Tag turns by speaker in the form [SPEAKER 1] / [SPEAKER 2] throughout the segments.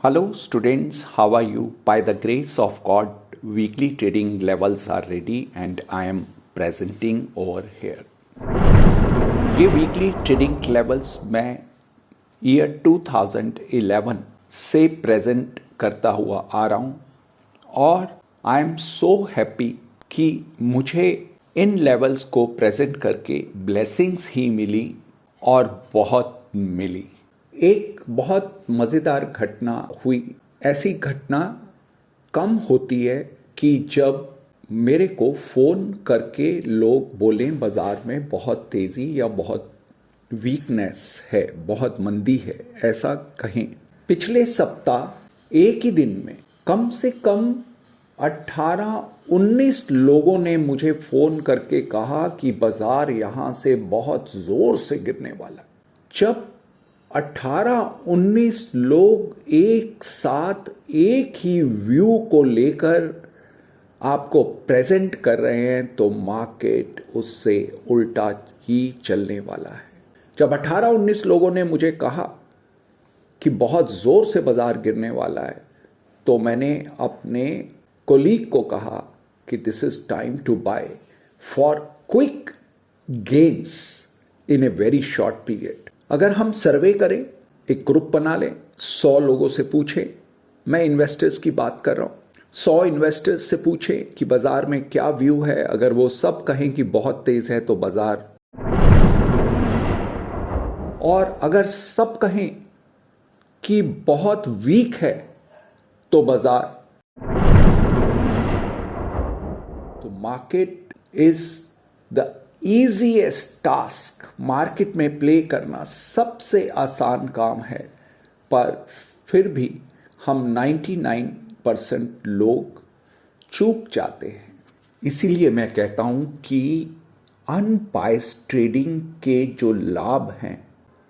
[SPEAKER 1] Hello students, how are you? By the grace of God, weekly trading levels are ready and I am presenting over here. ये weekly trading levels मैं year 2011 से present करता हुआ आ रहा हूँ और I am so happy कि मुझे इन लेवल्स को प्रेजेंट करके ब्लेसिंग्स ही मिली और बहुत मिली। एक बहुत मज़ेदार घटना हुई। ऐसी घटना कम होती है कि जब मेरे को फ़ोन करके लोग बोलें बाज़ार में बहुत तेज़ी या बहुत वीकनेस है, बहुत मंदी है, ऐसा कहें। पिछले सप्ताह एक ही दिन में कम से कम 18-19 लोगों ने मुझे फ़ोन करके कहा कि बाज़ार यहाँ से बहुत ज़ोर से गिरने वाला। जब 18-19 लोग एक साथ एक ही व्यू को लेकर आपको प्रेजेंट कर रहे हैं तो मार्केट उससे उल्टा ही चलने वाला है। जब 18-19 लोगों ने मुझे कहा कि बहुत ज़ोर से बाज़ार गिरने वाला है तो मैंने अपने कोलीग को कहा कि this is time to buy for quick gains in a very short period. अगर हम सर्वे करें, एक ग्रुप बना लें, 100 लोगों से पूछें, मैं इन्वेस्टर्स की बात कर रहा हूँ, 100 इन्वेस्टर्स से पूछें कि बाज़ार में क्या व्यू है। अगर वो सब कहें कि बहुत तेज़ है तो बाज़ार, और अगर सब कहें कि बहुत वीक है तो बाज़ार, तो market is the easiest task. Market में प्ले करना सबसे आसान काम है, पर फिर भी हम 99% लोग चूक जाते हैं। इसीलिए मैं कहता हूं कि अनबायस्ड ट्रेडिंग के जो लाभ हैं,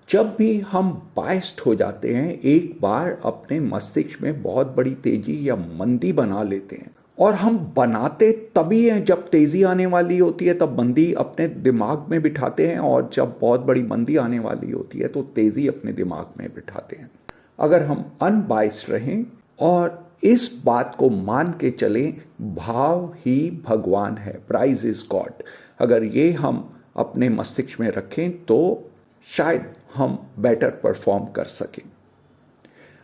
[SPEAKER 1] जब भी हम बायस्ड हो जाते हैं, एक बार अपने मस्तिष्क में बहुत बड़ी तेजी या मंदी बना लेते हैं, और हम बनाते तभी हैं जब तेज़ी आने वाली होती है, तब मंदी अपने दिमाग में बिठाते हैं, और जब बहुत बड़ी मंदी आने वाली होती है तो तेज़ी अपने दिमाग में बिठाते हैं। अगर हम अनबायस्ड रहें और इस बात को मान के चलें, भाव ही भगवान है, प्राइस इज गॉड, अगर ये हम अपने मस्तिष्क में रखें तो शायद हम बेटर परफॉर्म कर सकें।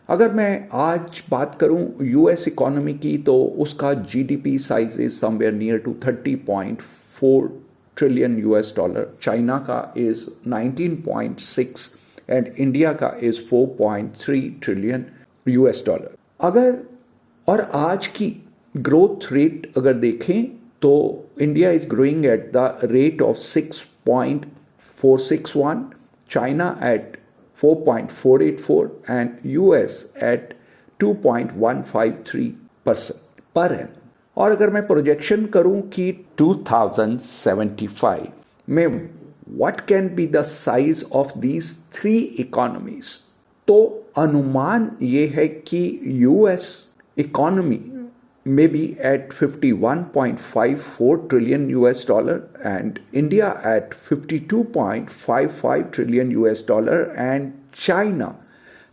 [SPEAKER 1] अगर मैं आज बात करूं यूएस इकोनॉमी की, तो उसका GDP size is somewhere near to 30.4 trillion US dollar, China का इज 19.6 एंड इंडिया का इज 4.3 ट्रिलियन यूएस डॉलर। अगर और आज की ग्रोथ रेट अगर देखें तो India is growing at the rate of 6.461, China at 4.484 and US at 2.153% पर एन। और अगर मैं प्रोजेक्शन करूं कि 2075 में what can be the size of these 3 economies, तो अनुमान ये है कि US economy may be at 51.54 trillion US dollar and India at 52.55 trillion US dollar and China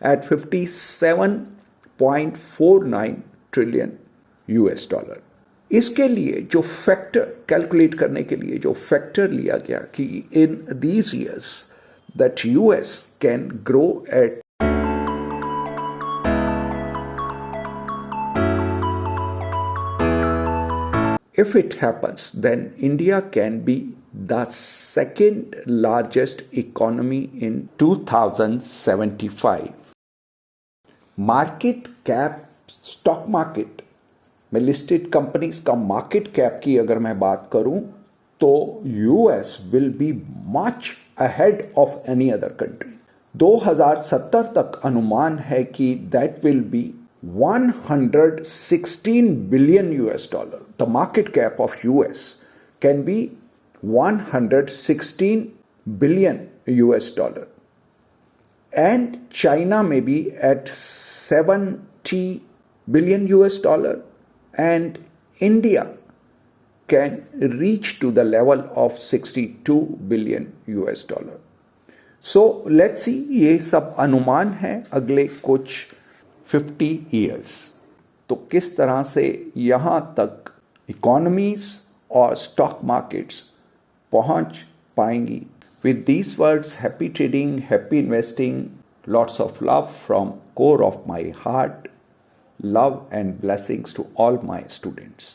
[SPEAKER 1] at 57.49 trillion US dollar। इसके लिए जो फैक्टर कैलकुलेट करने के लिए जो फैक्टर लिया गया कि इन these years that US can grow at if it happens, then India can be the second largest economy in 2075। Market cap, stock market में लिस्टेड कंपनीज का मार्केट कैप की अगर मैं बात करूं तो US will be much ahead of any other country. 2070 तक अनुमान है कि that will be 116 billion US dollar. The market cap of US can be 116 billion US dollar. And China may be at 70 billion US dollar. And India can reach to the level of 62 billion US dollar. So let's see, ये सब अनुमान है अगले कुछ 50 years. तो किस तरह से यहाँ तक इकोनॉमीज और स्टॉक मार्केट्स पहुँच पाएंगी. With these words, happy trading, happy investing, lots of love from core of my heart. Love and blessings to all my students.